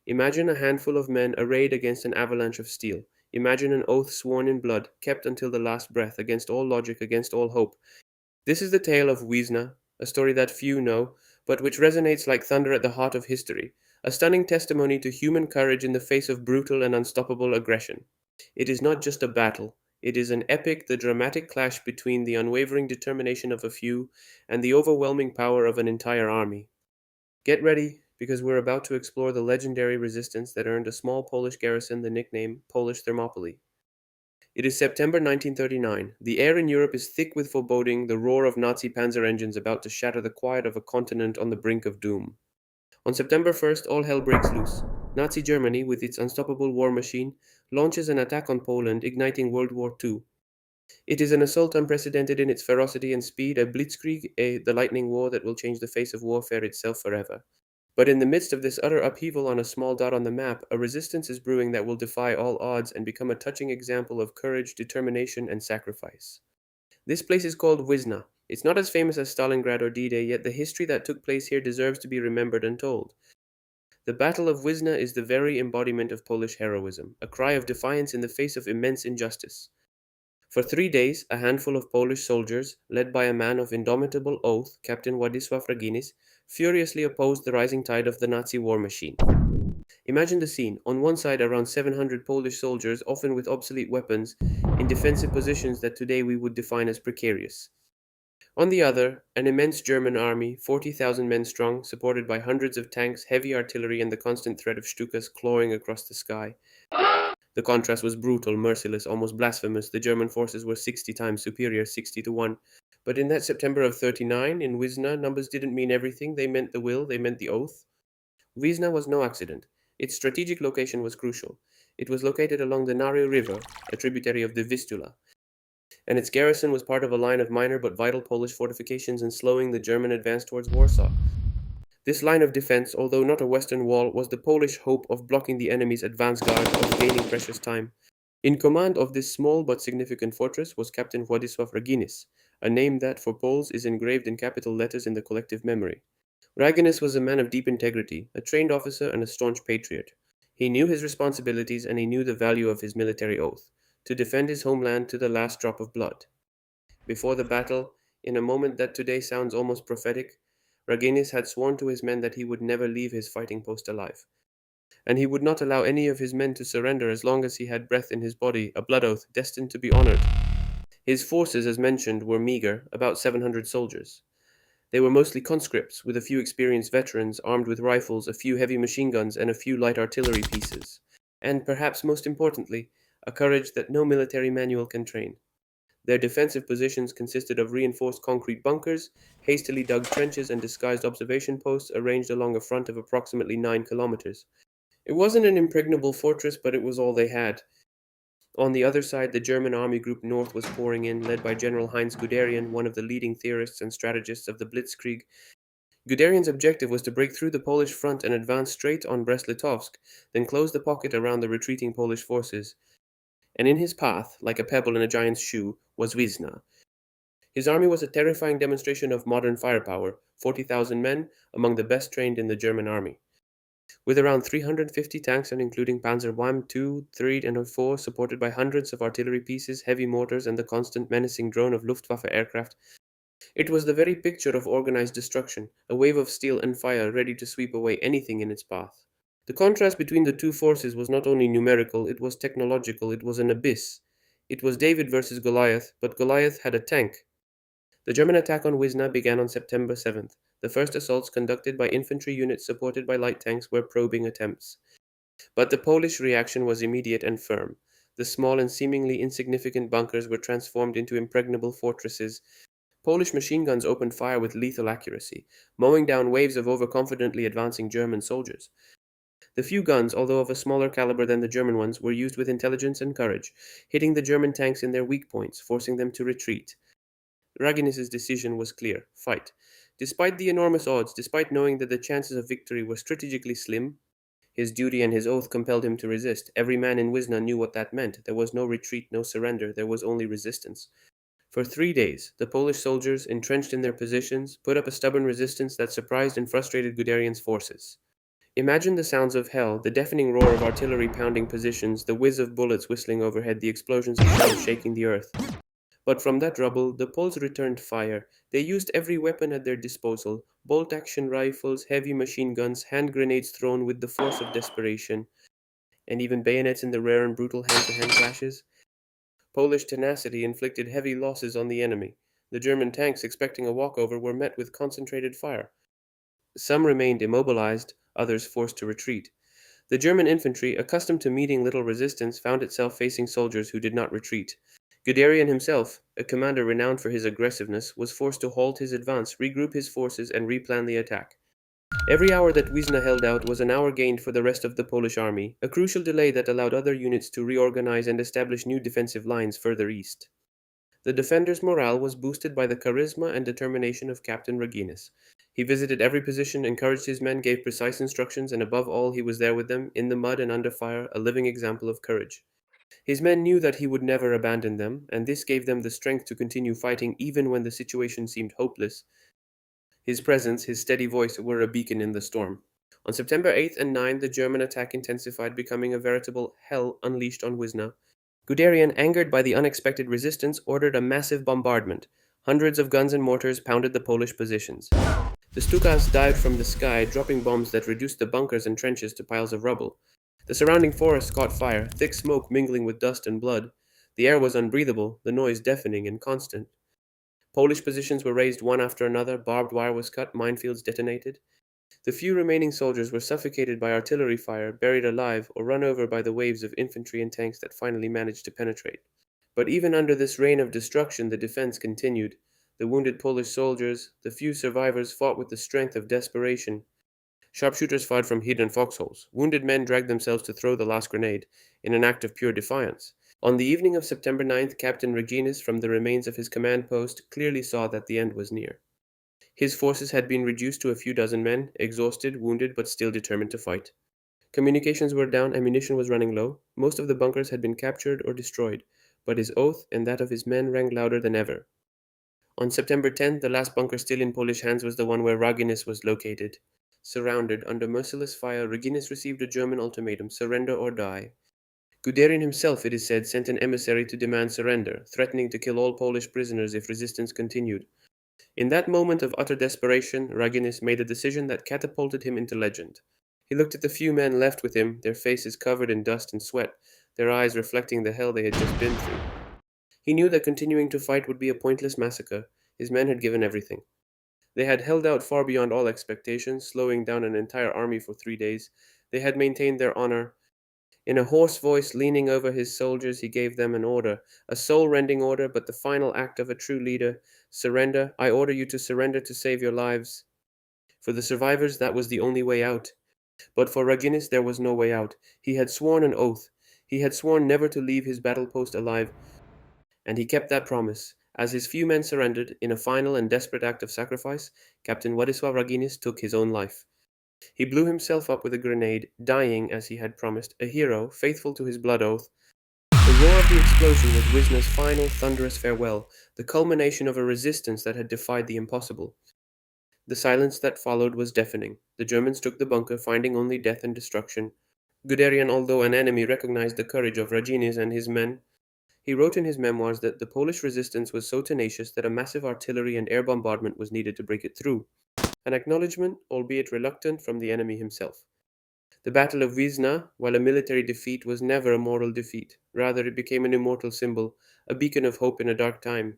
Imagine a handful of men arrayed against an avalanche of steel. Imagine an oath sworn in blood, kept until the last breath, against all logic, against all hope. This is the tale of Wisna, a story that few know, but which resonates like thunder at the heart of history, a stunning testimony to human courage in the face of brutal and unstoppable aggression. It is not just a battle, it is an epic, the dramatic clash between the unwavering determination of a few and the overwhelming power of an entire army. Get ready, because we're about to explore the legendary resistance that earned a small Polish garrison the nickname Polish Thermopylae. It is September 1939. The air in Europe is thick with foreboding, the roar of Nazi panzer engines about to shatter the quiet of a continent on the brink of doom. On September 1st, all hell breaks loose. Nazi Germany, with its unstoppable war machine, launches an attack on Poland, igniting World War II. It is an assault unprecedented in its ferocity and speed, a blitzkrieg, the lightning war that will change the face of warfare itself forever. But in the midst of this utter upheaval on a small dot on the map, a resistance is brewing that will defy all odds and become a touching example of courage, determination, and sacrifice. This place is called Wisna. It's not as famous as Stalingrad or D-Day, yet the history that took place here deserves to be remembered and told. The Battle of Wisna is the very embodiment of Polish heroism, a cry of defiance in the face of immense injustice. For 3 days, a handful of Polish soldiers, led by a man of indomitable oath, Captain Władysław Raginis, furiously opposed the rising tide of the Nazi war machine. Imagine the scene. On one side, around 700 Polish soldiers, often with obsolete weapons, in defensive positions that today we would define as precarious. On the other, an immense German army, 40,000 men strong, supported by hundreds of tanks, heavy artillery, and the constant threat of Stukas clawing across the sky. The contrast was brutal, merciless, almost blasphemous. The German forces were 60 times superior, 60 to 1. But in that September of 39, in Wisna, numbers didn't mean everything. They meant the will, they meant the oath. Wisna was no accident. Its strategic location was crucial. It was located along the Narew River, a tributary of the Vistula, and its garrison was part of a line of minor but vital Polish fortifications in slowing the German advance towards Warsaw. This line of defense, although not a western wall, was the Polish hope of blocking the enemy's advance guard, of gaining precious time. In command of this small but significant fortress was Captain Władysław Raginis, a name that, for Poles, is engraved in capital letters in the collective memory. Raginis was a man of deep integrity, a trained officer and a staunch patriot. He knew his responsibilities and he knew the value of his military oath, to defend his homeland to the last drop of blood. Before the battle, in a moment that today sounds almost prophetic, Raginis had sworn to his men that he would never leave his fighting post alive, and he would not allow any of his men to surrender as long as he had breath in his body, a blood oath destined to be honored. His forces, as mentioned, were meager, about 700 soldiers. They were mostly conscripts, with a few experienced veterans armed with rifles, a few heavy machine guns, and a few light artillery pieces. And perhaps most importantly, a courage that no military manual can train. Their defensive positions consisted of reinforced concrete bunkers, hastily dug trenches, and disguised observation posts arranged along a front of approximately 9 kilometers. It wasn't an impregnable fortress, but it was all they had. On the other side, the German army group north was pouring in, led by General Heinz Guderian, one of the leading theorists and strategists of the Blitzkrieg. Guderian's objective was to break through the Polish front and advance straight on Brest-Litovsk, then close the pocket around the retreating Polish forces. And in his path, like a pebble in a giant's shoe, was Wisna. His army was a terrifying demonstration of modern firepower, 40,000 men, among the best trained in the German army. With around 350 tanks and including Panzer I, II, III, and IV, supported by hundreds of artillery pieces, heavy mortars, and the constant menacing drone of Luftwaffe aircraft, it was the very picture of organized destruction, a wave of steel and fire ready to sweep away anything in its path. The contrast between the two forces was not only numerical, it was technological, it was an abyss. It was David versus Goliath, but Goliath had a tank. The German attack on Wisna began on September 7th. The first assaults, conducted by infantry units supported by light tanks, were probing attempts. But the Polish reaction was immediate and firm. The small and seemingly insignificant bunkers were transformed into impregnable fortresses. Polish machine guns opened fire with lethal accuracy, mowing down waves of overconfidently advancing German soldiers. The few guns, although of a smaller caliber than the German ones, were used with intelligence and courage, hitting the German tanks in their weak points, forcing them to retreat. Raginis's decision was clear: fight. Despite the enormous odds, despite knowing that the chances of victory were strategically slim, his duty and his oath compelled him to resist. Every man in Wisna knew what that meant. There was no retreat, no surrender, there was only resistance. For 3 days, the Polish soldiers, entrenched in their positions, put up a stubborn resistance that surprised and frustrated Guderian's forces. Imagine the sounds of hell, the deafening roar of artillery pounding positions, the whiz of bullets whistling overhead, the explosions of shells shaking the earth. But from that rubble, the Poles returned fire. They used every weapon at their disposal: bolt action rifles, heavy machine guns, hand grenades thrown with the force of desperation, and even bayonets in the rare and brutal hand to hand clashes. Polish tenacity inflicted heavy losses on the enemy. The German tanks, expecting a walkover, were met with concentrated fire. Some remained immobilized, others forced to retreat. The German infantry, accustomed to meeting little resistance, found itself facing soldiers who did not retreat. Guderian himself, a commander renowned for his aggressiveness, was forced to halt his advance, regroup his forces, and replan the attack. Every hour that Wiesna held out was an hour gained for the rest of the Polish army, a crucial delay that allowed other units to reorganize and establish new defensive lines further east. The defenders' morale was boosted by the charisma and determination of Captain Raginis. He visited every position, encouraged his men, gave precise instructions, and above all, he was there with them, in the mud and under fire, a living example of courage. His men knew that he would never abandon them, and this gave them the strength to continue fighting even when the situation seemed hopeless. His presence, his steady voice, were a beacon in the storm. On September 8th and 9th, the German attack intensified, becoming a veritable hell unleashed on Wisna. Guderian, angered by the unexpected resistance, ordered a massive bombardment. Hundreds of guns and mortars pounded the Polish positions. The Stukas dived from the sky, dropping bombs that reduced the bunkers and trenches to piles of rubble. The surrounding forest caught fire, thick smoke mingling with dust and blood. The air was unbreathable, the noise deafening and constant. Polish positions were razed one after another, barbed wire was cut, minefields detonated. The few remaining soldiers were suffocated by artillery fire, buried alive, or run over by the waves of infantry and tanks that finally managed to penetrate. But even under this rain of destruction, the defense continued. The wounded Polish soldiers, the few survivors, fought with the strength of desperation. Sharpshooters fired from hidden foxholes. Wounded men dragged themselves to throw the last grenade, in an act of pure defiance. On the evening of September 9th, Captain Reginis, from the remains of his command post, clearly saw that the end was near. His forces had been reduced to a few dozen men, exhausted, wounded, but still determined to fight. Communications were down, ammunition was running low. Most of the bunkers had been captured or destroyed, but his oath and that of his men rang louder than ever. On September 10th, the last bunker still in Polish hands was the one where Raginis was located. Surrounded, under merciless fire, Raginis received a German ultimatum: surrender or die. Guderian himself, it is said, sent an emissary to demand surrender, threatening to kill all Polish prisoners if resistance continued. In that moment of utter desperation, Raginis made a decision that catapulted him into legend. He looked at the few men left with him, their faces covered in dust and sweat, their eyes reflecting the hell they had just been through. He knew that continuing to fight would be a pointless massacre. His men had given everything. They had held out far beyond all expectations, slowing down an entire army for 3 days. They had maintained their honor. In a hoarse voice, leaning over his soldiers, he gave them an order, a soul-rending order, but the final act of a true leader: surrender. I order you to surrender to save your lives. For the survivors, that was the only way out. But for Raginis, there was no way out. He had sworn an oath. He had sworn never to leave his battle post alive, and he kept that promise. As his few men surrendered, in a final and desperate act of sacrifice, Captain Władysław Raginis took his own life. He blew himself up with a grenade, dying as he had promised, a hero, faithful to his blood oath. The roar of the explosion was Wisna's final, thunderous farewell, the culmination of a resistance that had defied the impossible. The silence that followed was deafening. The Germans took the bunker, finding only death and destruction. Guderian, although an enemy, recognized the courage of Raginis and his men. He wrote in his memoirs that the Polish resistance was so tenacious that a massive artillery and air bombardment was needed to break it through, an acknowledgement, albeit reluctant, from the enemy himself. The Battle of Wiesna, while a military defeat, was never a moral defeat. Rather, it became an immortal symbol, a beacon of hope in a dark time.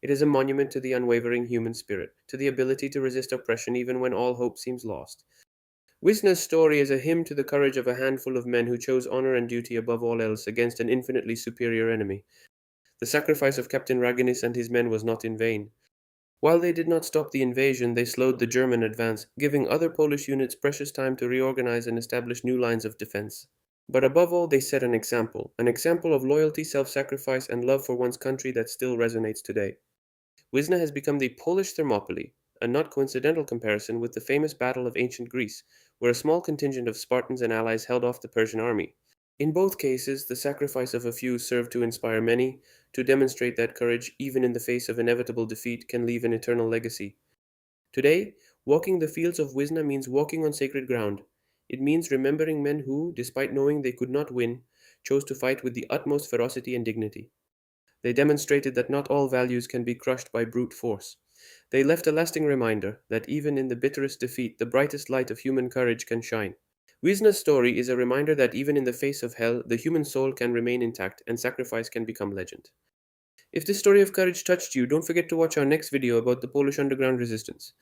It is a monument to the unwavering human spirit, to the ability to resist oppression even when all hope seems lost. Wisna's story is a hymn to the courage of a handful of men who chose honor and duty above all else against an infinitely superior enemy. The sacrifice of Captain Raginis and his men was not in vain. While they did not stop the invasion, they slowed the German advance, giving other Polish units precious time to reorganize and establish new lines of defense. But above all, they set an example of loyalty, self-sacrifice, and love for one's country that still resonates today. Wisna has become the Polish Thermopylae, a not coincidental comparison with the famous Battle of ancient Greece, where a small contingent of Spartans and allies held off the Persian army. In both cases, the sacrifice of a few served to inspire many, to demonstrate that courage, even in the face of inevitable defeat, can leave an eternal legacy. Today, walking the fields of Wisna means walking on sacred ground. It means remembering men who, despite knowing they could not win, chose to fight with the utmost ferocity and dignity. They demonstrated that not all values can be crushed by brute force. They left a lasting reminder that even in the bitterest defeat, the brightest light of human courage can shine. Wisna's story is a reminder that even in the face of hell, the human soul can remain intact and sacrifice can become legend. If this story of courage touched you, don't forget to watch our next video about the Polish underground resistance.